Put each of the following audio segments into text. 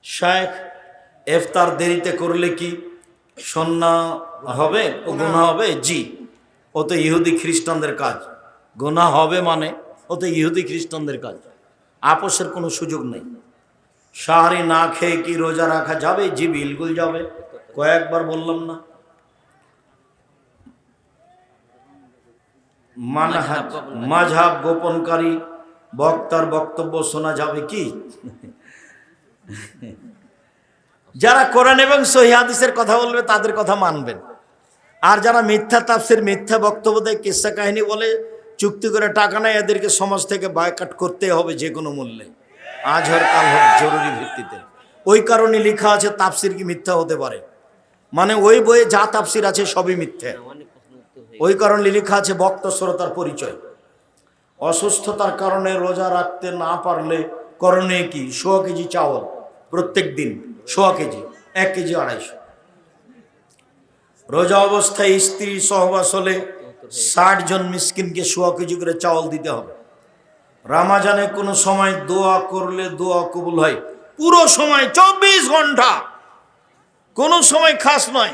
শায়েখ, ইফতার দেরিতে করলে কি সন্না হবে ও গুনাহ হবে? জি, ও তো ইহুদি খ্রিস্টানদের কাজ। গুনাহ হবে মানে ও তো ইহুদি খ্রিস্টানদের কাজ, আপোষের কোনো সুযোগ নেই। সাহারি না খেয়ে কি রোজা রাখা যাবে? জি বিলকুল যাবে, কয়েকবার বললাম না। মাযহাব গোপনকারী বক্তার বক্তব্য শোনা যাবে কি? যারা কোরআন এবং সহিহ হাদিসের কথা বলবে তাদের কথা মানবেন, আর যারা মিথ্যা তাফসীর, মিথ্যা বক্তব্য দেয়, কিসসা কাহিনী বলে, চুক্তি করে টাকা নেয়, এদেরকে সমাজ থেকে বয়কট করতে হবে যে কোনো মূল্যে, আজ হোক কাল হোক, জরুরি ভিত্তিতে। ওই কারণে লেখা আছে তাফসীর কি মিথ্যা হতে পারে, মানে ওই বইয়ে যা তাফসীর আছে সবই মিথ্যা। ওই কারণে লেখা আছে বক্তা শ্রোতার পরিচয়। অসুস্থতার কারণে রোজা রাখতে না পারলে করণীয় কি? 100 কেজি চাউল প্রত্যেক দিন, 100 কেজি, 1 কেজি 250। রোজা অবস্থায় স্ত্রী সহবাস হলে 60 জন মিসকিনকে 100 কেজি করে চাউল দিতে হবে। রমজানে কোনো সময় দোয়া করলে দোয়া কবুল হয়, পুরো সময় 24 ঘন্টা, কোনো সময় খাস নয়।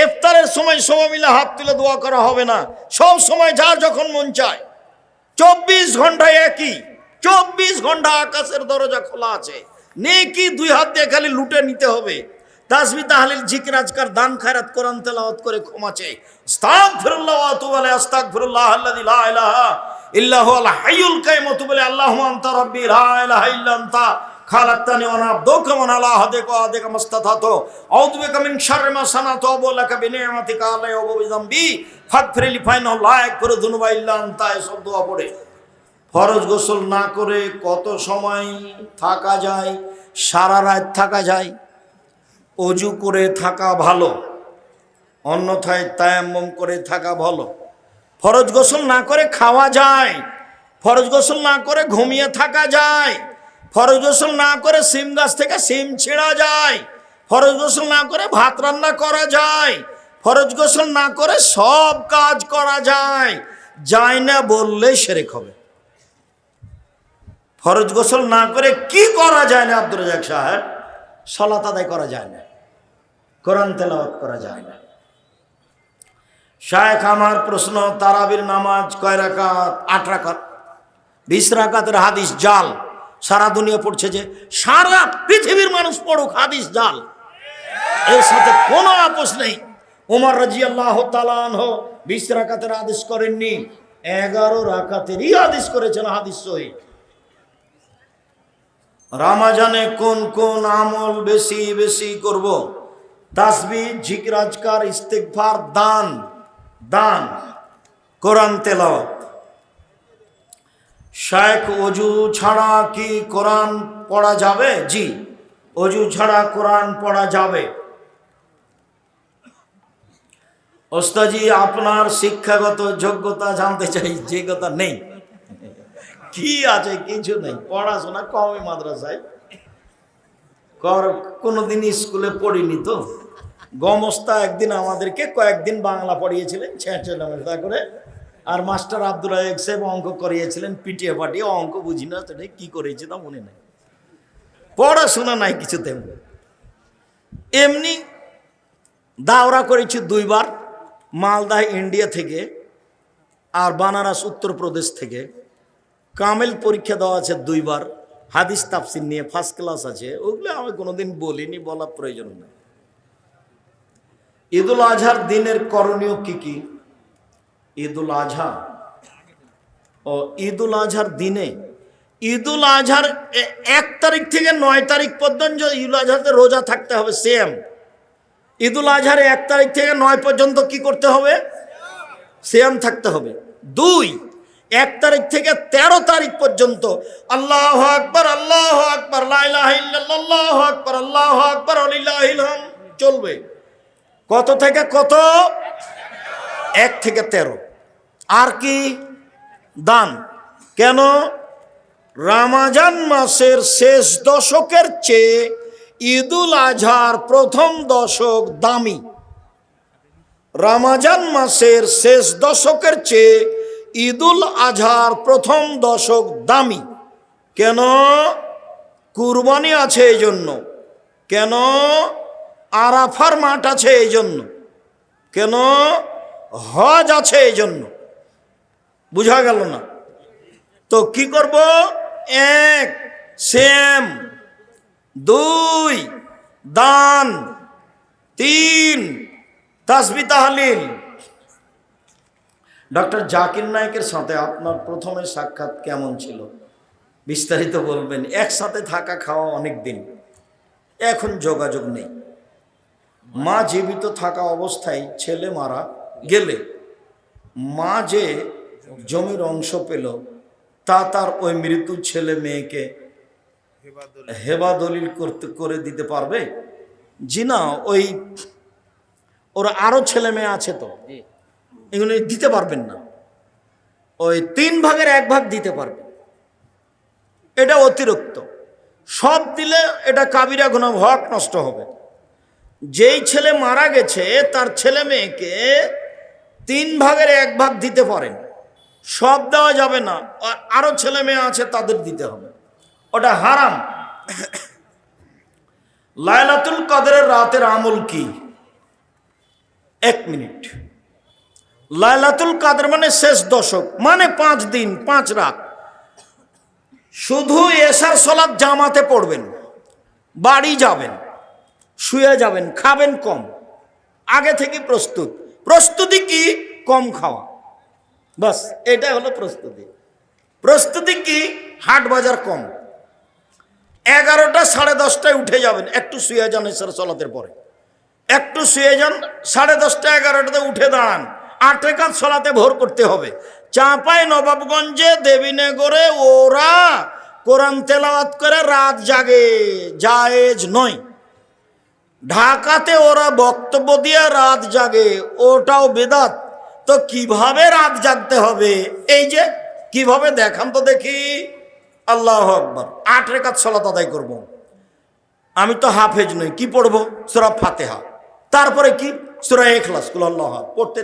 ইফতারের সময় সবাই মিলে হাত তুলে দোয়া করা হবে না, সব সময় যার যখন মন চায়। 24 ঘন্টায় একই, 24 ঘন্টা আকাশের দরজা খোলা আছে। নেকি 2 হাত দিয়ে খালি লুটে নিতে হবে। তাসবিহ তাহলিল জিকির আজকার দান খায়রাত কোরআন তেলাওয়াত করে ক্ষমা চাই। আস্তাগফিরুল্লাহ ওয়া আতুবু আলাইহি, আস্তাগফিরুল্লাহ আল্লাযী লা ইলাহা ইল্লা হুয়াল হাইয়ুল কাইয়্যুম, ওয়া আতুবু ইলাইহি, আল্লাহুম্মা আনতা রাব্বী লা ইলাহা ইল্লা আনতা খালাকতানি ওয়া আনা আবদুকা ওয়া আলা আহদিকা ওয়া ওয়া'দিকা মাসতাতাতু, আউযু বিকা মিন শাররি মা সানাতু ওয়া আবু'ু লাকা বিনি'মাতিকা আলাইয়া ওয়া বিযামবি ফাগফিরলি ফাইন্নাহু লা ইয়াগফিরু যুনুবা ইল্লা আনতা। এসব দোয়া পড়ে ফরজ গোসল না করে কত সময় থাকা যায়? সারা রাত থাকা যায়। অজু করে থাকা ভালো, অন্যথায় তায়াম্মুম করে থাকা ভালো। ফরজ গোসল না করে খাওয়া যায়, ফরজ গোসল না করে ঘুমিয়ে থাকা যায়, ফরজ গোসল না করে সিম গাছ থেকে সিম ছিঁড়া যায়, ফরজ গোসল না করে ভাত রান্না করা যায়, ফরজ গোসল না করে সব কাজ করা যায়। যায় না বললেই শিরক হবে। ফরজ গোসল না করে কি করা যায় না আব্দুর রাজ্জাক সাহেব? সালাত আদায় করা যায় না, কোরআন তেলাওয়াত করা যায় না। শায়েখ, আমার প্রশ্ন, তারাবির নামাজ কয় রাকাত? 8 রাকাত। 20 রাকাতের হাদিস জাল, সারা দুনিয়া পড়ছে, যে সারা পৃথিবীর মানুষ পড়ুক, হাদিস জাল, এর সাথে কোনো আপোষ নেই। ওমর রাদিয়াল্লাহু তাআলা আনহু 20 রাকাতের হাদিস করেননি, 11 রাকাতেরই হাদিস করেছেন, হাদিস সহিহ। রমজানে কোন কোন আমল বেশি বেশি করব? তাসবিহ, জিকির আজকার, ইস্তিগফার, দান, কোরআন তেলাওয়াত। শায়েখ, অজু ছাড়া কি কোরআন পড়া যাবে? জি, অজু ছাড়া কোরআন পড়া যাবে। ওস্তাজি, আপনার শিক্ষাগত যোগ্যতা জানতে চাই। যোগ্যতা নেই, কি আছে? কিছু নেই, পড়াশোনা কমই মাদ্রাসায়, কোনোদিন স্কুলে পড়িনি তো। গমস্তা একদিন আমাদেরকে কয়েকদিন বাংলা পড়িয়েছিলেন ছেঁচা করে, আর মাস্টার আব্দুল রাজ্জাক সাহেব অঙ্ক করিয়েছিলেন পিটিয়ে পাটিয়ে। অঙ্ক বুঝি না, সেটা কি করেছি তা মনে নেই, পড়াশোনা নাই কিছুতে। এমনি দাওরা করেছি 2 বার, মালদা ইন্ডিয়া থেকে আর বানারস উত্তরপ্রদেশ থেকে। কামেল পরীক্ষা দেওয়া আছে 2 বার, হাদিস তাফসির নিয়ে ফার্স্ট ক্লাস আছে। ওগুলো আমি কোনোদিন বলিনি, বলার প্রয়োজন নেই। ঈদুল আজহার দিনের করণীয় কি কি? ঈদুল আজহা ও ঈদুল আজহার দিনে, ঈদুল আজহার 1 তারিখ থেকে 9 তারিখ পর্যন্ত ঈদুল আজহাতে রোজা থাকতে হবে সেম। ঈদুল আজহার 1 তারিখ থেকে 9 পর্যন্ত কি করতে হবে? সিয়াম থাকতে হবে। 2, 1 তারিখ থেকে 13 তারিখ পর্যন্ত আল্লাহু আকবার, আল্লাহু আকবার, লা ইলাহা ইল্লাল্লাহ, আল্লাহু আকবার, আল্লাহু আকবার, ওয়ালিল্লাহিল হামদ চলবে। কত থেকে কত? 1 থেকে 13। আর কি? দান। কেন? রমজান মাসের শেষ দশকের চেয়ে ঈদুল আজহার প্রথম দশক দামি। রমজান মাসের শেষ দশকের চেয়ে ঈদুল আজহার প্রথম দশক দামি। কেন? কুরবানি আছে এই জন্য। কেন? আরাফার মাঠ আছে এই জন্য। কেন? হজ আছে এই জন্য। বুঝা গেল না? তো কি করব? 1 সিয়াম, 2 দান, 3 তাসবিহ তাহলিল। ডক্টর জাকির নায়েকের সাথে আপনার প্রথমে সাক্ষাৎ কেমন ছিল? বিস্তারিত বলবেন। একসাথে থাকা খাওয়া অনেক দিন, এখন যোগাযোগ নেই। মা জীবিত থাকা অবস্থায় ছেলে মারা গেলে মা যে জমির অংশ পেল তা তার ওই মৃত ছেলে মেয়েকে হেবা দলিল করে দিতে পারবে? জি না, ওই ওর আরো ছেলে মেয়ে আছে তো, এগুলো দিতে পারবেন না। ওই 3 ভাগের 1 ভাগ দিতে পারবে, এটা অতিরিক্ত। সব দিলে এটা কাবিরা গুনাহ, হক নষ্ট হবে। যেই ছেলে মারা গেছে তার ছেলে মেয়েকে 3 ভাগের 1 ভাগ দিতে পারেন, সব দেওয়া যাবে না। আরো ছেলে মেয়ে আছে তাদের দিতে হবে, ওটা হারাম। লাইলাতুল কদরের রাতের আমল কি? 1 মিনিট। লাইলাতুল কদর মানে শেষ দশক, মানে 5 দিন 5 রাত। শুধু এশার সালাত জামাতে পড়বেন, বাড়ি যাবেন, শুয়ে যাবেন, খাবেন কম, আগে থেকে প্রস্তুতি কি? কম খাওয়া, বাস এটা হলো প্রস্তুতি। প্রস্তুতি কি? হাট বাজার কম। 11টা 10:30টায় উঠে যাবেন, একটু শুয়ে যান এশার সালাতের পরে, একটু শুয়ে যান, 10:30টা 11টাতে উঠে দাঁড়ান, 8 রাকাত সালাতে ভোর করতে হবে। চাঁপাই নবাবগঞ্জে দেবীনগরে ওরা কোরআন তেলাওয়াত করে রাত জাগে, জায়েজ নয়। ঢাকাতে ওরা বক্তব্য দিয়ে রাত জাগে, ওটাও বেদাত। তো কিভাবে রাত জাগতে হবে? এই যে কিভাবে দেখান তো দেখি। আল্লাহু আকবার। 8 রাকাত সালাত আদায় করব। আমি তো হাফেজ নই, কি পড়বো? সূরা ফাতিহা, তারপরে কি? সূরা ইখলাস, কুল আল্লাহু আহাদ। পড়তে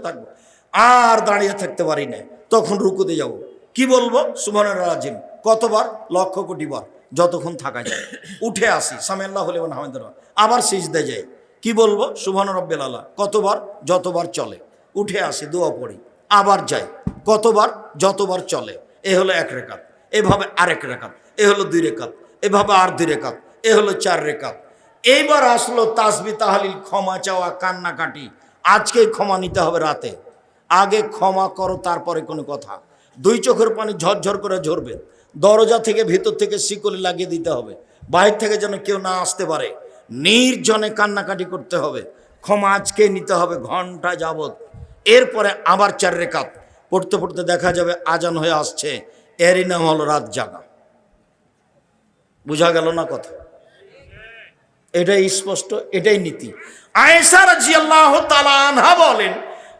থাকবো, আর দাঁড়িয়ে থাকতে পারি না। তখন রুকুতে যাব, কি বলবো? সুবহানাল্লাহ আজিম। কতবার? লক্ষ কোটি বার, যতক্ষণ থাকা যায়। উঠে আসি, সামি আল্লাহু লিমান হামিদাহু, আবার সিজদায় যাই, কি বলবো? সুবহান রাব্বিল আলা। কতবার? যতবার চলে। উঠে আসি, দোয়া পড়ি, আবার যাই, কতবার? যতবার চলে। এ হলো 1 রাকাত। এভাবে আরেক রাকাত, এ হলো 2 রাকাত, এভাবে আর 2 রাকাত, এ হলো 4 রাকাত। এইবার আসলো তাসবিহ তাহলিল, ক্ষমা চাওয়া, কান্নাকাটি। আজকেই ক্ষমা নিতে হবে রাতে। আগে ক্ষমা করো, তারপরে কোনো কথা। 2 চোখের পানি ঝরঝর করে ঝরবে। দরজা থেকে ভিতর থেকে শিকলি লাগিয়ে দিতে হবে, বাহির থেকে যেন কেউ না আসতে পারে। নির্জনে কান্নাকাটি করতে হবে। ক্ষমা আজকেই নিতে হবে, ঘন্টা যাবত। এরপরে আবার 4 রাকাত পড়তে পড়তে দেখা যাবে আজান হয়ে আসছে। এরই নাম হলো রাত জাগা। বুঝা গেল না কথা? এটাই স্পষ্ট, এটাই নীতি। আয়েশা রাদিয়াল্লাহু তাআলা আনহা বলেন,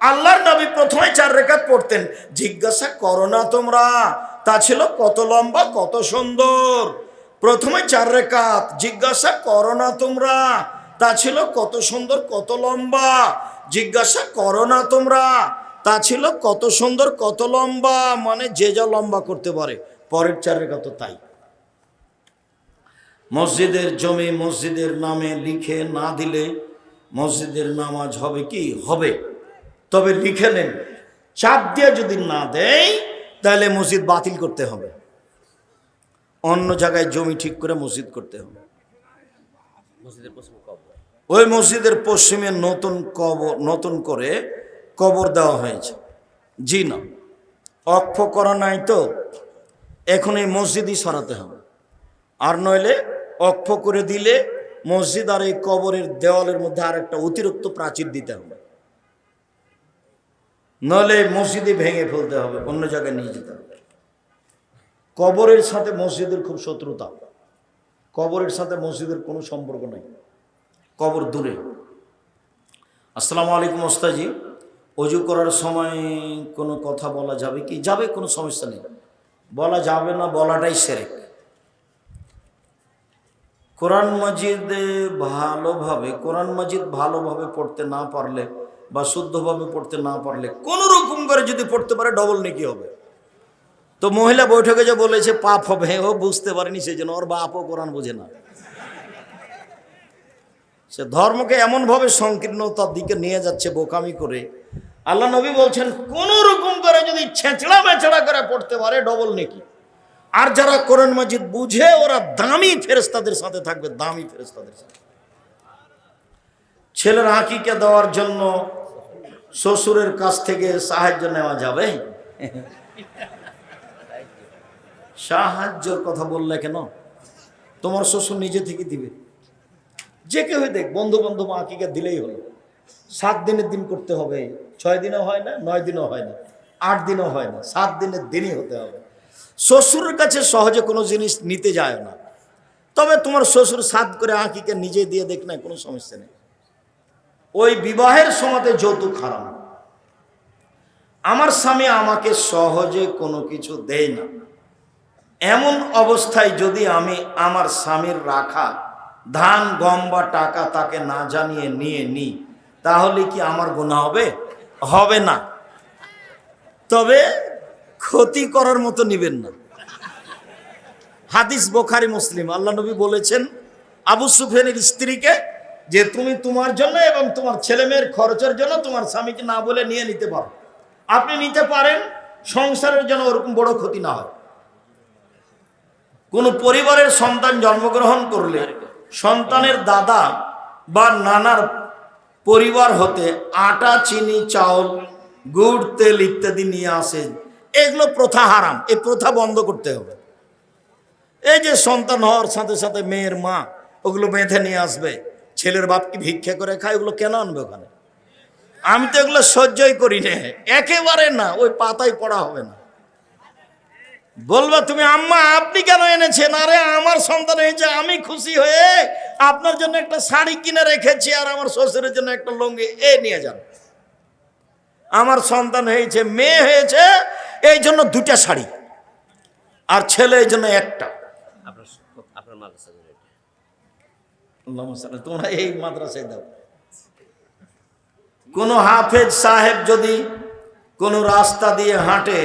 আল্লাহর নবী প্রথমে 4 রাকাত পড়তেন। জিজ্ঞাসা করো না তোমরা, তা ছিল কত লম্বা, কত সুন্দর। প্রথমে 4 রাকাত, জিজ্ঞাসা করো না তোমরা, তা ছিল কত সুন্দর, কত লম্বা। জিজ্ঞাসা করো না তোমরা, তা ছিল কত সুন্দর, কত লম্বা। মানে যে যা লম্বা করতে পারে। পরের 4 রাকাত তাই। মসজিদের জমি মসজিদের নামে লিখে না দিলে মসজিদের নামাজ হবে কি? হবে। তবে লিখে নেন, চাপ দিয়ে যদি না দেয় তাহলে মসজিদ বাতিল করতে হবে, অন্য জায়গায় জমি ঠিক করে মসজিদ করতে হবে। ওই মসজিদের পশ্চিমে নতুন করে কবর দেওয়া হয়েছে। জি না, অক্ষ করা নাই তো, এখন এই মসজিদই সরাতে হবে। আর নইলে অক্ষ করে দিলে মসজিদ আর এই কবরের দেওয়ালের মধ্যে আর একটা অতিরিক্ত প্রাচীর দিতে হবে, নইলে মসজিদই ভেঙে ফেলতে হবে, অন্য জায়গায় নিয়ে যেতে হবে। কবরের সাথে মসজিদের খুব শত্রুতা। কবরের সাথে মসজিদের কোনো সম্পর্ক নাই, কবর দূরে। আসসালামু আলাইকুম ওস্তাদজি, অজু করার সময় কোনো কথা বলা যাবে কি? যাবে, কোনো সমস্যা নেই, বলা যাবে না, বলাটাই শিরক। কোরআন মাজিদ ভালোভাবে পড়তে না পারলে বা শুদ্ধভাবে পড়তে না পারলে কোনো রকম করে যদি পড়তে পারে ডবল নেকি হবে। তো মহিলা বৈঠকে যে বলেছে পাপ হবে, ও বুঝতে পারেনি, সেই জন্য ওর বাপও কোরআন বোঝে না। সে ধর্মকে এমনভাবে সংকীর্ণতার দিকে নিয়ে যাচ্ছে বোকামি করে। আল্লাহ নবী বলছেন কোন রকম করে যদি ছেঁচড়া বেচড়া করে পড়তে পারে ডবল নেকি। আর যারা কোরআন মাজিদ বুঝে ওরা দামি ফেরেশতাদের সাথে থাকবে, দামি ফেরেশতাদের সাথে। ছেলের আকিকা দেওয়ার জন্য শ্বশুরের কাছ থেকে সাহায্য নেওয়া যাবে? সাহায্যের কথা বললে কেন? তোমার শ্বশুর নিজে থেকে দিবে। যে কেউ দেখ, বন্ধু বান্ধব আকিকা দিলেই হলো। 7 দিনের দিন করতে হবে, 6 দিনও হয় না, 9 দিনও হয় না, 8 দিনও হয় না, 7 দিনের দিনই হতে হবে। শ্বশুরের কাছে সহজে কোনো জিনিস নিতে যায় না। তবে তোমার শ্বশুর 7 করে আকিকা নিজে দিয়ে দেখ না, কোনো সমস্যা নেই। ওই বিবাহের সময়তে যৌতুক হারাম। আমার স্বামী আমাকে সহজে কোনো কিছু দেয় না, এমন অবস্থায় যদি আমি আমার স্বামীর রাখা ধান গম বা টাকা তাকে না জানিয়ে নিয়ে নিই, তাহলে কি আমার গুনাহ হবে? হবে না। তবে ক্ষতি করার মতো নিবেন না। হাদিস বুখারী মুসলিম। আল্লাহ নবী বলেছেন আবু সুফিয়ানের স্ত্রীকে যে তুমি তোমার জন্য এবং তোমার ছেলে মেয়ের খরচের জন্য তোমার স্বামীকে না বলে নিয়ে নিতে পারো। আপনি নিতে পারেন, সংসারের জন্য ওরকম বড় ক্ষতি না হয়। কোন পরিবারের সন্তান জন্মগ্রহণ করলে সন্তানের দাদা বা নানার পরিবার হতে আটা, চিনি, চাউল, গুড়, তেল ইত্যাদি নিয়ে আসে। এগুলো প্রথা হারাম। এই প্রথা বন্ধ করতে হবে। এই যে সন্তান হওয়ার সাথে সাথে মেয়ের মা ওগুলো বেঁধে নিয়ে আসবে, ছেলের বাপ কি ভিক্ষা করে খায়, ওগুলো কেন আনবে ওখানে? আমি তো এগুলো সহ্যই করি না, একেবারে না। ওই পাতায় পড়া হবে না। বলবা তুমি আম্মা আপনি কেন এনেছেন? আরে আমার সন্তান হয়েছে, আমি খুশি হয়ে আপনার জন্য একটা শাড়ি কিনে রেখেছি, আর আমার শ্বশুরের জন্য একটা লুঙ্গি, এ নিয়ে যান। আমার সন্তান হয়েছে, মেয়ে হয়েছে, এই জন্য 2টা শাড়ি, আর ছেলে এই জন্য একটা। তোমরা এই মাদ্রাসায় দাও। কোন হাফেজ সাহেব যদি কোনো রাস্তা দিয়ে হাঁটে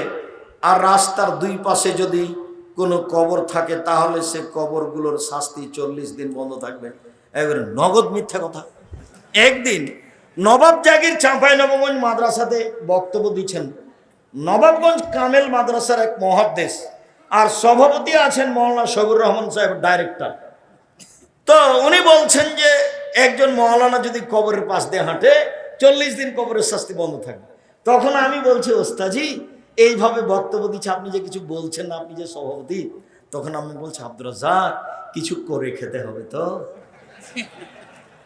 আর রাস্তার 2 পাশে যদি কোনো কবর থাকে, তাহলে সে কবরগুলোর শাস্তি 40 দিন বন্ধ থাকবে। এবারে নগদ মিথ্যা কথা। একদিন নবাব জাগির চাঁপাইনবাবগঞ্জ মাদ্রাসাতে বক্তব্য দিচ্ছেন। নবাবগঞ্জ কামেল মাদ্রাসার এক মহাদ্দেশ, আর সভাপতি আছেন মৌলানা শফিউর রহমান সাহেব, ডাইরেক্টর। তো উনি বলছেন যে একজন মৌলানা যদি কবরের পাশ দিয়ে হাঁটে 40 দিন কবরের শাস্তি বন্ধ থাকবে। তখন আমি বলছি ওস্তাজি এইভাবে বক্তব্য দিচ্ছে, আপনি যে কিছু বলছেন না, আপনি যে সভাপতি। তখন আমি বলছি আব্দুর রাজ্জাক কিছু করে খেতে হবে তো,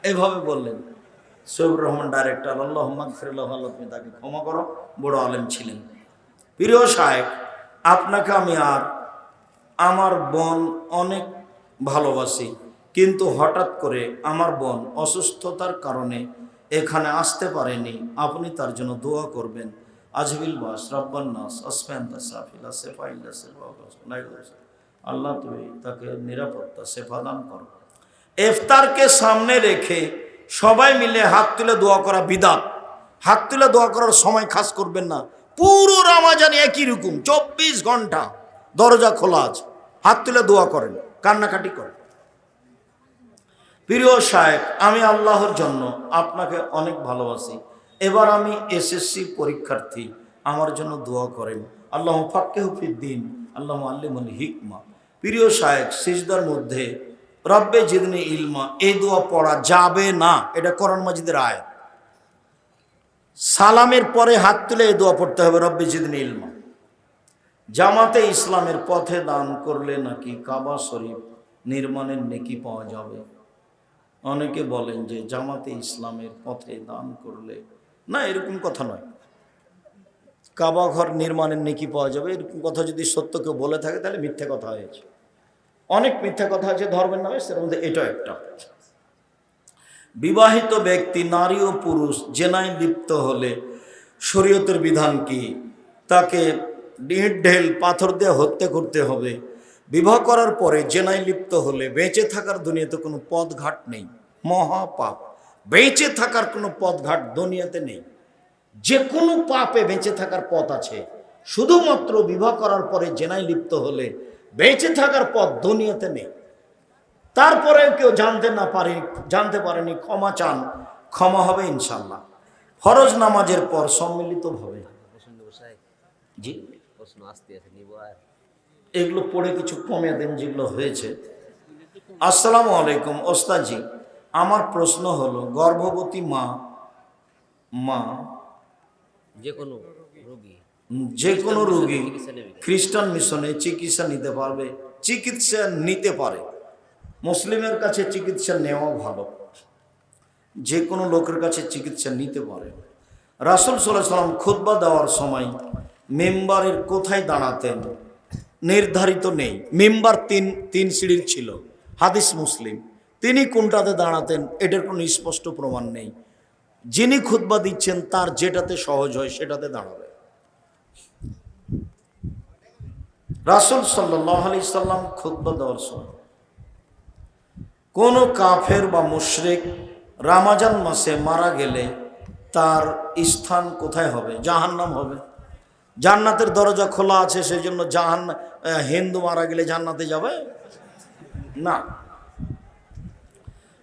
এইভাবে বললেন। শফিউর রহমান ডাইরেক্টর, আল্লাহুম্মা গফিরলাহু, আল্লাহ তুমি তাকে ক্ষমা করো, বড় আলেম ছিলেন। প্রিয় সাহেব, আপনাকে আমি আর আমার বোন অনেক ভালোবাসি, কিন্তু হঠাৎ করে আমার বোন অসুস্থতার কারণে এখানে আসতে পারেনি। আপনি তার জন্য দোয়া করবেন। আজবিল বাস রব্বান নাস আসফান্তা সাফিলা সেফাইলা আল্লাহ তুমি তাকে নিরাপত্তা সেফা দান করো। ইফতারকে সামনে রেখে সবাই মিলে হাত তুলে দোয়া করা বিদাত। হাত তুলে দোয়া করার সময় খাস করবেন না। পুরো রমজান একই রকম 24 ঘন্টা দরজা খোলা আছে, হাত তুলে দোয়া করেন, কান্নাকাটি করেন। প্রিয় সাহেব, আমি আল্লাহর জন্য আপনাকে অনেক ভালোবাসি। এবার আমি এসএসসি পরীক্ষার্থী, আমার জন্য দোয়া করেন। আল্লাহ ফাক্কিহু ফিদ্দিন, আল্লাহ আল্লিমুল হিকমা। প্রিয় সাহেব, সিজদার মধ্যে রব্বে জিদনি ইলমা এই দোয়া পড়া যাবে না, এটা কোরআন মাজিদের আয়াত। সালামের পরে হাত তুলে এই দোয়া পড়তে হবে, রব্বে জিদনি ইলমা। জামাতে ইসলামের পথে দান করলে নাকি কাবা শরীফ নির্মাণের নেকি পাওয়া যাবে। অনেকে বলেন যে জামাতে ইসলামের পথে দান করলে, না এরকম কথা নয়। কাবা ঘর নির্মাণের নেকি পাওয়া যাবে, এরকম কথা যদি সত্য কেউ বলে থাকে তাহলে মিথ্যা কথা হয়েছে। অনেক মিথ্যা কথা আছে ধর্মের নামে, সেটার মধ্যে এটা একটা। বিবাহিত ব্যক্তি নারী ও পুরুষ জেনায় লিপ্ত হলে শরীয়তের বিধান কি? তাকে ইট ঢেল পাথর দিয়ে হত্যা করতে হবে। বিবাহ করার পরে জেনায় লিপ্ত হলে বেঁচে থাকার দুনিয়াতে কোনো পথঘাট নেই, মহাপাপ। বেঁচে থাকার কোনো পথঘাট দুনিয়াতে নেই। যে কোনো পাপে বেঁচে থাকার পথ আছে, শুধুমাত্র বিবাহ করার পরে জেনায় লিপ্ত হলে বেঁচে থাকার পথ দুনিয়াতে নেই। তারপরেও কেউ জানতে পারেনি, ক্ষমা চান, ক্ষমা হবে ইনশাল্লাহ। ফরজ নামাজের পর সম্মিলিতভাবে জি এগুলো পড়ে কিছু কমে দেন যেগুলো হয়েছে। আসসালামু আলাইকুম ওস্তাদজি, আমার প্রশ্ন হলো গর্ভবতী মা যে কোনো রোগী খ্রিস্টান মিশনে চিকিৎসা নিতে পারে। মুসলিমের কাছে চিকিৎসা নেওয়া ভালো, যে কোনো লোকের কাছে চিকিৎসা নিতে পারে। রাসূল সাল্লাল্লাহু আলাইহি ওয়াসাল্লাম খুতবা দেওয়ার সময় মেম্বারের কোথায় দাঁড়াতেন নির্ধারিত নেই। মেম্বার তিন সিঁড়ির ছিল, হাদিস মুসলিম। তিনি কোনটাতে দাঁড়াতেন এটার কোনো স্পষ্ট প্রমাণ নেই। যিনি খুতবা দিচ্ছেন তার যেটাতে সহজ হয় সেটাতে দাঁড়াবে। রাসূল সাল্লাল্লাহু আলাইহি সাল্লাম খুতবা দেওয়ার সময় কোনো কাফের বা মুশরিক রমজান মাসে মারা গেলে তার স্থান কোথায় হবে? জাহান্নাম হবে। জান্নাতের দরজা খোলা আছে, সেজন্য হিন্দু মারা গেলে জান্নাতে যাবে না।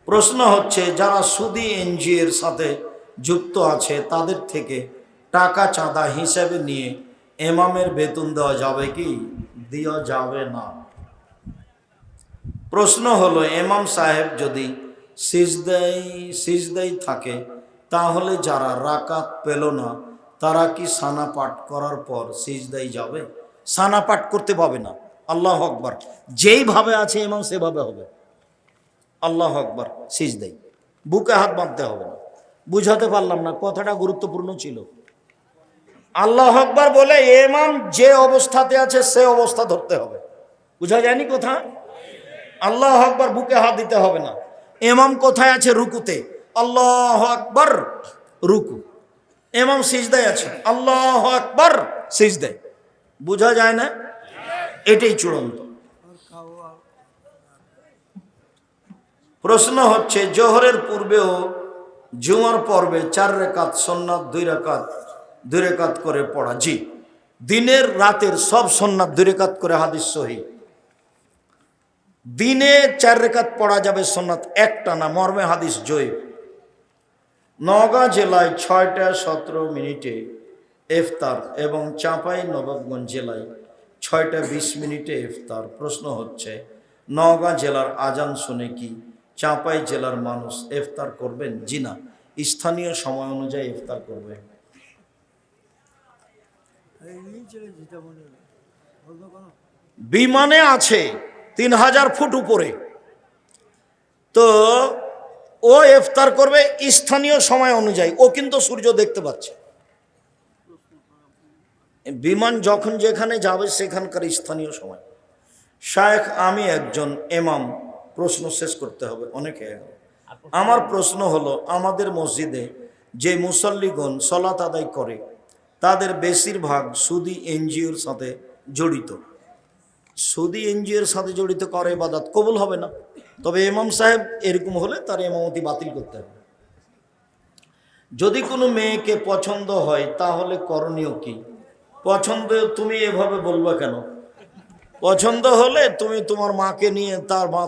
প্রশ্ন হচ্ছে যারা সুদী এনজিওর সাথে যুক্ত আছে তাদের থেকে টাকা চাঁদা হিসেবে নিয়ে ইমামের বেতন দেওয়া যাবে কি? দেওয়া যাবে না। প্রশ্ন হলো ইমাম সাহেব যদি সিজদায় থাকে তাহলে যারা রাকাত পেল না তারা কি সানা পাঠ করার পর সিজদায় যাবে? সানা পাঠ করতে পাবে না। আল্লাহু আকবার, যেইভাবে আছে ইমাম সেভাবে হবে। আল্লাহু আকবার, সিজদায় বুকে হাত বাঁধতে হবে না। বুঝাতে পারলাম না, কথাটা গুরুত্বপূর্ণ ছিল। আল্লাহু আকবার বলে ইমাম যে অবস্থাতে আছে সে অবস্থা ধরতে হবে। বুঝা যায়নি কথা? আল্লাহু আকবার বুকে হাত দিতে হবে না। ইমাম কোথায় আছে? রুকুতে। আল্লাহু আকবার, রুকু। ইমাম সিজদায় আছে, আল্লাহু আকবার, সিজদায়। বুঝা যায় না? এটাই চূড়ান্ত। প্রশ্ন হচ্ছে জোহরের পূর্বেও জুমার পর্বে 4 রাকাত সুন্নাত 2 রাকাত করে পড়া। জি, দিনের রাতের সব সুন্নাত 2 রাকাত করে, হাদিস সহিহ। দিনে 4 রাকাত পড়া যাবে সুন্নাত, একটা না, মর্মে হাদিস জয়ীফ। নওগাঁ জেলায় 6টা 17 মিনিটে ইফতার এবং চাঁপাইনবাবগঞ্জ জেলায় 6টা 20 মিনিটে ইফতার। প্রশ্ন হচ্ছে নওগাঁ জেলার আজান শুনে কি চাঁপাই জেলার মানুষ ইফতার করবেন? জি না, স্থানীয় সময় অনুযায়ী ইফতার করবে। বিমানে আছে 3000 ফুট উপরে, তো ও ইফতার করবে স্থানীয় সময় অনুযায়ী। ও কিন্তু সূর্য দেখতে পাচ্ছে। বিমান যখন যেখানে যাবে সেখানকার স্থানীয় সময়। শায়েখ, আমি একজন ইমাম। প্রশ্ন শেষ করতে হবে, অনেকে। আমার প্রশ্ন হলো আমাদের মসজিদে যে মুসল্লিগণ সালাত আদায় করে তাদের বেশিরভাগ সুদী এনজিওর সাথে জড়িত। সুদী এনজিওর সাথে জড়িত করে ইবাদত কবুল হবে না। তবে ইমাম সাহেব এরকম হলে তার ইমামতি বাতিল করতে হবে। যদি কোনো মেয়েকে পছন্দ হয় তাহলে করণীয় কি? পছন্দ তুমি এভাবে বলবা কেন? পছন্দ হলে তুমি তোমার মাকে নিয়ে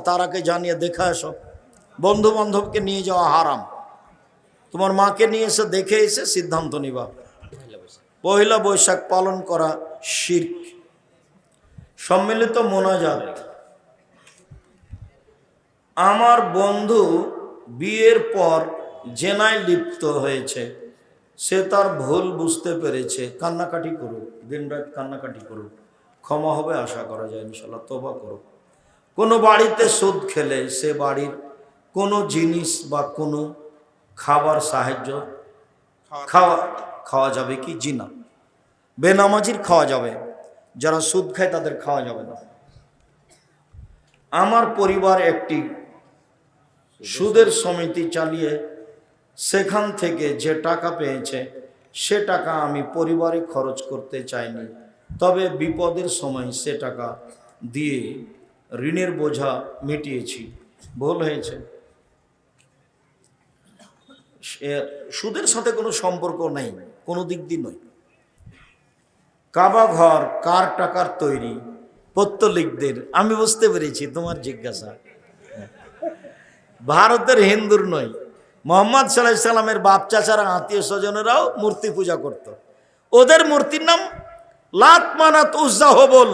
তারাকে জানিয়ে দেখে আসো। বন্ধু বান্ধবকে নিয়ে যাওয়া হারাম। তোমার মাকে নিয়ে এসে দেখে এসে সিদ্ধান্ত নিবা। পহেলা বৈশাখ পালন করা শিরক। সম্মিলিত মোনাজাত। আমার বন্ধু বিয়ের পর জেনায় লিপ্ত হয়েছে, সে তার ভুল বুঝতে পেরেছে। কান্নাকাটি করুক, দিনরাত কান্নাকাটি করুক, ক্ষমা হবে আশা করা যায় ইনশাল্লাহ। তওবা করুক। কোনো বাড়িতে সুদ খেলে সে বাড়ির কোনো জিনিস বা কোনো খাবার সাহায্য খাওয়া যাবে কি? জি না। বেনামাজির খাওয়া যাবে, যারা সুদ খায় তাদের খাওয়া যাবে না। আমার পরিবার একটি সুদের সমিতি চালিয়ে সেখান থেকে যে টাকা পেয়েছে সে টাকা আমি পরিবারে খরচ করতে চাইনি, তবে বিপদের সময় সে টাকা দিয়ে ঋণের বোঝা মিটিয়েছি। ভুল হয়েছে। সুদের সাথে কোনো সম্পর্ক নাই, কোনো দিক দিয়ে নয়। কাবা ঘর কার টাকার তৈরি? পত্তলিকদের। আমি বুঝতে পেরেছি তোমার জিজ্ঞাসা। ভারতের হিন্দুর নয়, মোহাম্মদ সাল্লাল্লাহু আলাইহি সাল্লামের বাপ চাচারা আত্মীয় স্বজনেরাও মূর্তি পূজা করত। ওদের মূর্তির নাম লাত মানাত উজ্জা হবল।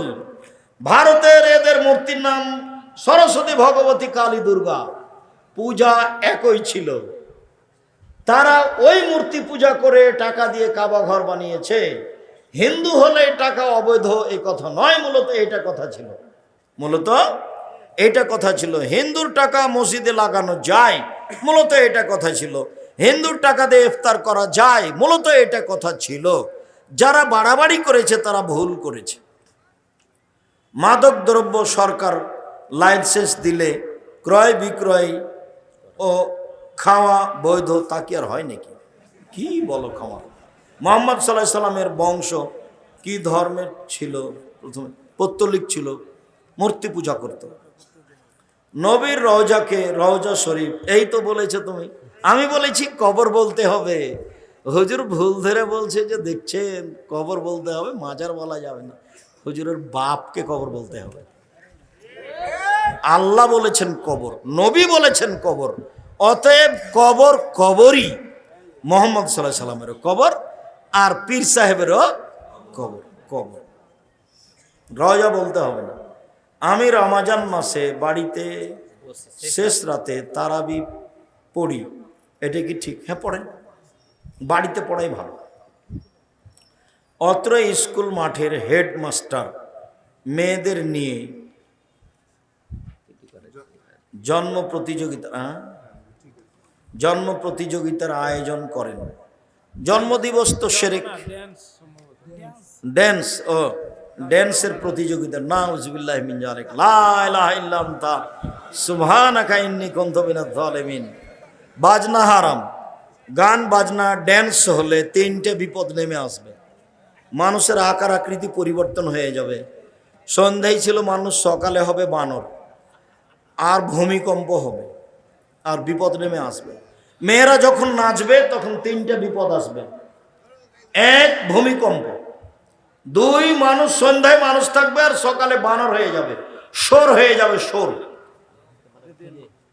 ভারতের এদের মূর্তির নাম সরস্বতী, ভগবতী, কালী, দুর্গা। পূজা একই ছিল। তারা ওই মূর্তি পূজা করে টাকা দিয়ে কাবা ঘর বানিয়েছে। হিন্দু হলে টাকা অবৈধ এই কথা নয়, মূলত এটা কথা ছিল। মূলত এটা কথা ছিল হিন্দুর টাকা মসজিদে লাগানো যায়, মূলত এটা কথা ছিল। হিন্দুর টাকা দিয়ে ইফতার করা যায়, মূলত এটা কথা ছিল। যারা বাড়াবাড়ি করেছে তারা ভুল করেছে। মাদক দ্রব্য সরকার লাইসেন্স দিলে ক্রয় বিক্রয় ও খাওয়া বৈধ, তা কি আর হয় নাকি? কি বলো খাওয়া? মোহাম্মদ সাল্লাল্লাহু আলাইহি সাল্লামের বংশ কি ধর্মের ছিল? প্রথমে পত্তলিক ছিল, মূর্তি পূজা করত। নবীর রওজাকে রওজা শরীফ, এই তো বলেছে তুমি। আমি বলেছি কবর বলতে হবে। হুজুর ভুল ধরে বলছে যে দেখছেন কবর বলতে হবে, মাজার বলা যাবে না। হুজুরের বাপকে কবর বলতে হবে। আল্লাহ বলেছেন কবর, নবী বলেছেন কবর, অতএব কবর কবরই। মোহাম্মদ সাল্লাল্লাহু আলাইহি সাল্লামেরও কবর আর পীর সাহেবেরও কবর। কবর রওজা বলতে হবে না। আমি রমাজান মাসে বাড়িতে শেষ রাতে তারাবি পড়ি, এটা কি ঠিক? হ্যাঁ পড়েন, বাড়িতে পড়াই ভালো। অত্র স্কুল মাঠের হেডমাস্টার মেয়েদের নিয়ে জন্ম প্রতিযোগিতার আয়োজন করেন। জন্মদিবস তো শিরক। ড্যান্সের প্রতিযোগিতা, নাউযুবিল্লাহি মিন যালিক, লা ইলাহা ইল্লা আনতা সুবহানাকা ইন্নী কুনতু মিনাজ জালিমিন। বাজনা হারাম। গান বাজনা ড্যান্স হলে তিনটে বিপদ নেমে আসবে। মানুষের আকার আকৃতি পরিবর্তন হয়ে যাবে। সন্ধ্যায় ছিল মানুষ, সকালে হবে বানর, আর ভূমিকম্প হবে, আর বিপদ নেমে আসবে। মেয়েরা যখন নাচবে তখন তিনটে বিপদ আসবে। এক, ভূমিকম্প। দুই, মানুষ সন্ধ্যায় মানুষ থাকবে আর সকালে বানর হয়ে যাবে, শোর হয়ে যাবে, শোর।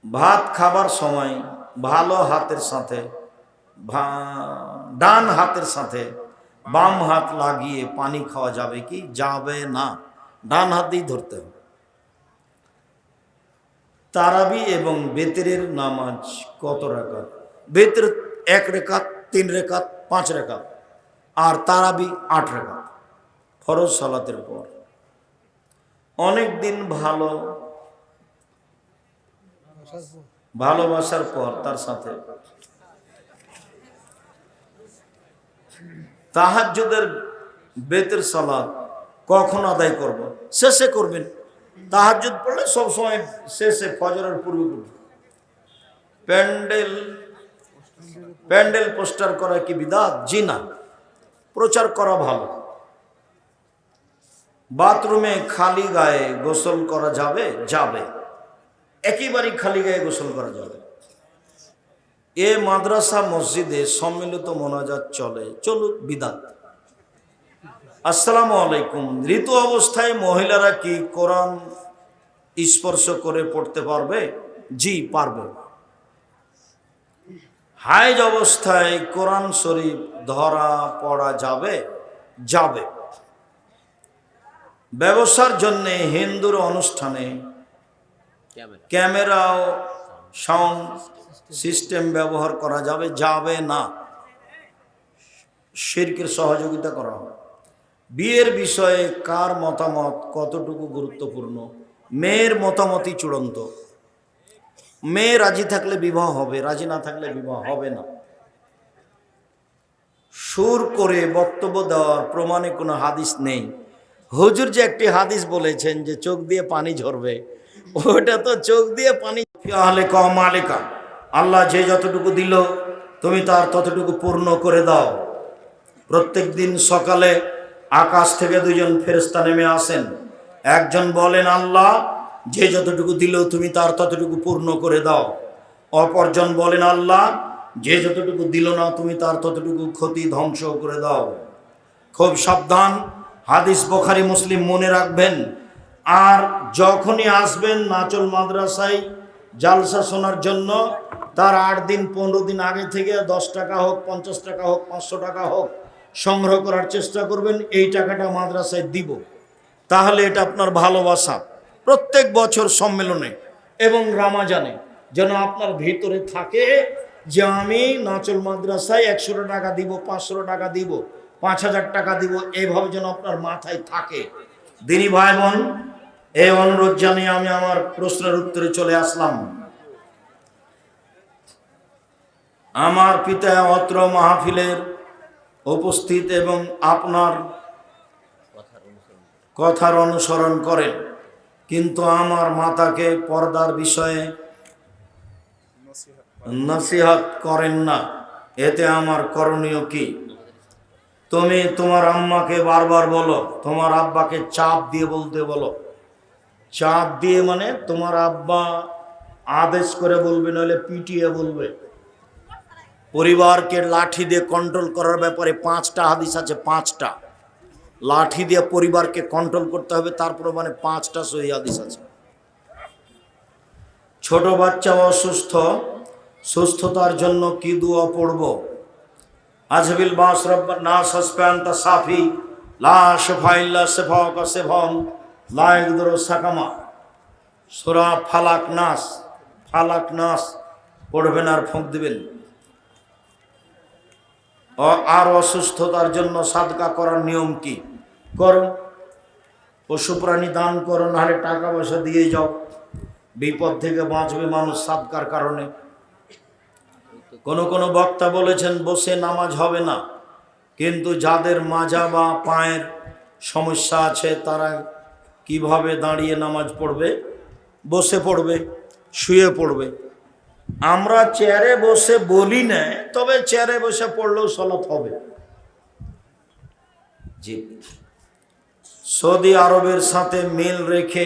ভাত খাবার সময় ভালো হাতের সাথে ডান হাতের সাথে বাম হাত লাগিয়ে পানি খাওয়া যাবে কি? যাবে না, ডান হাতেই ধরতে হবে। তারাবি এবং বেতেরের নামাজ কত রাকাত? বেতের 1 রাকাত, 3 রাকাত, 5 রাকাত, আর তারাবি 8 রাকাত ফরজ সালাতের পর। অনেক দিন ভালোবাসার পর তার সাথে তাহাজ্জুদের বেতের সালাত কখন আদায় করব? শেষে করবেন। তাহাজ্জুদ পড়লে সবসময় শেষে, ফজরের পূর্বে করবেন। প্যান্ডেল পোস্টার করা কি বিদআত? জি না, প্রচার করা ভালো। বাথরুমে খালি গায়ে গোসল করা যাবে? যাবে, একেবারেই খালি গায়ে গোসল করা যাবে। এ মাদ্রাসা মসজিদে সম্মিলিত মোনাজাত চলুক, বিদআত। আসসালামু আলাইকুম। ঋতু অবস্থায় মহিলারা কি কোরআন স্পর্শ করে পড়তে পারবে? জি পারবে। হাইজ অবস্থায় কোরআন শরীফ ধরা পড়া যাবে? যাবে। ব্যবসার জন্য হিন্দুর অনুষ্ঠানে ক্যামেরা ও সাউন্ড সিস্টেম ব্যবহার করা যাবে? যাবে না, শিরকের সহযোগিতা করা হবে। বিয়ের বিষয়ে কার মতামত কতটুকু গুরুত্বপূর্ণ? মেয়ের মতামতই চূড়ান্ত। মেয়ে রাজি থাকলে বিবাহ হবে, রাজি না থাকলে বিবাহ হবে না। সুর করে বক্তব্য দেওয়ার প্রমাণে কোনো হাদিস নেই। হুজুর যে একটি হাদিস বলেছেন যে চোখ দিয়ে পানি ঝরবে, ওটা তো চোখ দিয়ে পানি। মালিকা, আল্লাহ যে যতটুকু দিল তুমি তার ততটুকু পূর্ণ করে দাও। প্রত্যেক দিন সকালে আকাশ থেকে 2 জন ফেরেশতা নেমে আসেন। একজন বলেন আল্লাহ যে যতটুকু দিল তুমি তার ততটুকু পূর্ণ করে দাও। অপরজন বলেন আল্লাহ যে যতটুকু দিল না তুমি তার ততটুকু ক্ষতি ধ্বংস করে দাও। খুব সাবধান, হাদিস বুখারী মুসলিম মনে রাখবেন। আর যখনই আসবেন নাচল মাদ্রাসায় জালসা শোনার জন্য, তার 8 দিন 15 দিন আগে থেকে 10 টাকা হোক, 50 টাকা হোক, 500 টাকা হোক সংগ্রহ করার চেষ্টা করবেন। এই টাকাটা মাদ্রাসায় দিব, তাহলে এটা আপনার ভালোবাসা। প্রত্যেক বছর সম্মেলনে এবং রামাজানে যেন আপনার ভিতরে থাকে যে আমি নাচল মাদ্রাসায় 100 টাকা দিব, 500 টাকা দিব, 5000 টাকা দিব, এইভাবে যেন আপনার মাথায় থাকে। দিনী ভাই বোন, এই অনুরোধ জানিয়ে আমি আমার প্রশ্নের উত্তরে চলে আসলাম। আমার পিতা অত্র মাহফিলের উপস্থিত এবং আপনার কথার অনুসরণ করেন, কিন্তু আমার মাতাকে পর্দার বিষয়ে নসিহত করেন না, এতে আমার করণীয় কি? তুমি তোমার আম্মাকে বারবার বলো, তোমার আব্বাকে চাপ দিয়ে বলতে বলো। চাপ দিয়ে মানে তোমার আব্বা আদেশ করে বলবে, নইলে পিটিয়ে বলবে। পরিবারকে লাঠি দিয়ে কন্ট্রোল করার ব্যাপারে 5টা হাদিস আছে, 5টা। লাঠি দিয়ে পরিবারকে কন্ট্রোল করতে হবে, তারপর মানে 5টা সহিহ হাদিস আছে। ছোট বাচ্চা অসুস্থ, সুস্থতার জন্য কি দোয়া পড়ব? আজবিল বাস রব্বান নাস হাসবান্তা সাফি লা শিফা ইল্লা শিফাউকা শিফাউন লা ইয়াগদিরু সাকামা। সূরা ফালাক নাস, ফালাক নাস পড়বেন আর ফুঁক দিবেন। আর অসুস্থতার জন্য সাদকা করার নিয়ম কি? করো, পশু প্রাণী দান করো, নাহলে টাকা পয়সা দিয়ে যাও, বিপদ থেকে বাঁচবে মানুষ সাদকার কারণে। কোন বক্তা বলেছেন বসে নামাজ হবে না, কিন্তু যাদের মাজা বা পায়ের সমস্যা আছে তারা কিভাবে দাঁড়িয়ে নামাজ পড়বে? বসে পড়বে, শুয়ে পড়বে। আমরা চেয়ারে বসে বলি না, তবে চেয়ারে বসে পড়লেও সালাত হবে। জি, সৌদি আরবের সাথে মিল রেখে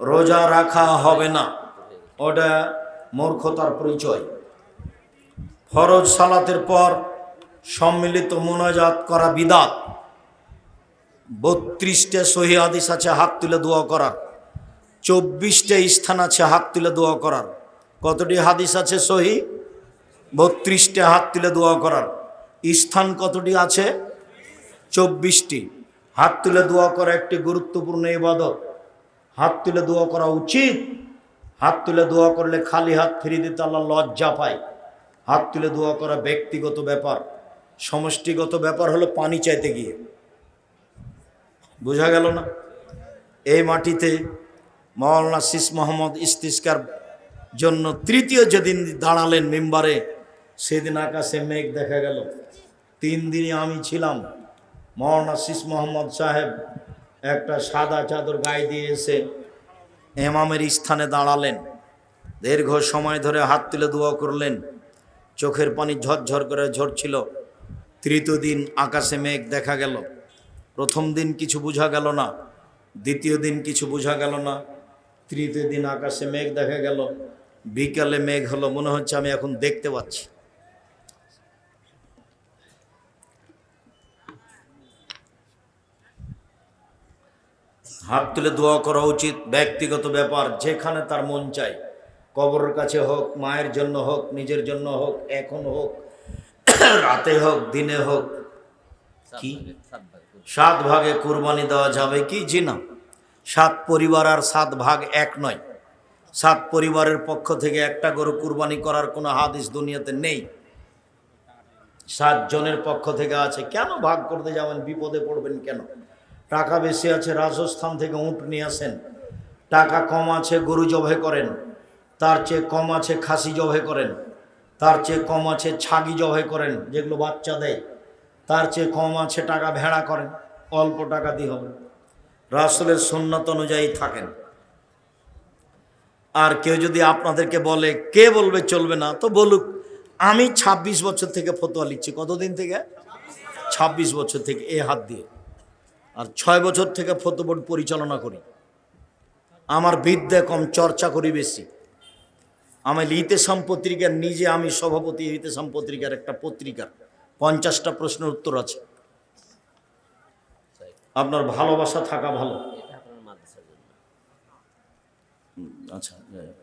রোজা রাখা হবে না, ওটা মূর্খতার পরিচয়। ফরজ সালাতের পর সম্মিলিত মুনাজাত করা বিদাত। 32টা সহিহ হাদিস আছে হাত তুলে দোয়া করার, 24টা স্থান আছে হাত তুলে দোয়া করার। কতটি হাদিস আছে সহিহ? 32টা হাত তুলে দোয়া করার। স্থান কতটি আছে? 24টি। হাত তুলে দোয়া করা একটি গুরুত্বপূর্ণ ইবাদত। হাত তুলে দোয়া করা উচিত। হাত তুলে দোয়া করলে খালি হাত ফিরিয়ে দিতে আল্লাহ লজ্জা পায়। হাত তুলে দোয়া করা ব্যক্তিগত ব্যাপার, সমষ্টিগত ব্যাপার হলো পানি চাইতে গিয়ে। বোঝা গেল না? এই মাটিতে মাওলানা সিস মোহাম্মদ ইস্তিস্কার জন্য তৃতীয় যেদিন দাঁড়ালেন মিম্বারে, সেদিন আকাশে মেঘ দেখা গেল। 3 দিনই আমি ছিলাম। মাওলানা সিস মোহাম্মদ সাহেব একটা সাদা চাদর গায়ে দিয়ে এসে ইমামের স্থানে দাঁড়ালেন। দীর্ঘ সময় ধরে হাত তুলে দোয়া করলেন। চোখের পানি ঝরঝর করে ঝরছিল। তৃতীয় দিন আকাশে মেঘ দেখা গেল। প্রথম দিন কিছু বোঝা গেল না, দ্বিতীয় দিন কিছু বোঝা গেল না, তৃতীয় দিন আকাশে মেঘ দেখা গেল। বিকালে মেঘ হলো, মনে হচ্ছে আমি এখন দেখতে পাচ্ছি। হাত তুলে দোয়া করা উচিত, ব্যক্তিগত ব্যাপার, যেখানে তার মন চায়। কবরের কাছে হোক, মায়ের জন্য হোক, নিজের জন্য হোক, এখন হোক, রাতে হোক, দিনে হোক। কি 7 ভাগে কুরবানি দেওয়া যাবে কি? জি না। 7 পরিবার আর 7 ভাগ এক নয়। 7 পরিবারের পক্ষ থেকে একটা গরু কুরবানি করার কোনো হাদিস দুনিয়াতে নেই। 7 জনের পক্ষ থেকে আছে। কেন ভাগ করতে যাবেন? বিপদে পড়বেন কেন? টাকা বেশি আছে, রাজস্থান থেকে উঁট নিয়ে আসেন। টাকা কম আছে, গরু জবাই করেন। তার চেয়ে কম আছে, খাসি জবাই করেন। তার চেয়ে কম আছে, ছাগি জবাই করেন, যেগুলো বাচ্চা দেয়। তার চেয়ে কম আছে, টাকা ভেড়া করেন। অল্প টাকা দিয়ে হবে। রাসূলের সুন্নাত অনুযায়ী থাকেন। আর কেউ যদি আপনাদেরকে বলে, কে বলবে চলবে না, তো বলুক। আমি 26 বছর থেকে ফতোয়া লিখছি। কতদিন থেকে? 26 বছর থেকে, এ হাত দিয়ে। আর 6 বছর থেকে ফতোয়া বোর্ড পরিচালনা করি। আমার বিদ্যা কম, চর্চা করি বেশি। আমি ইতেসাম পত্রিকার নিজে আমি সভাপতি। ইতেসাম পত্রিকার একটা পত্রিকার 50টা প্রশ্নের উত্তর আছে। আপনার ভালোবাসা থাকা ভালো। এটা আপনার মাদ্রাসার জন্য। আচ্ছা, যাই হোক।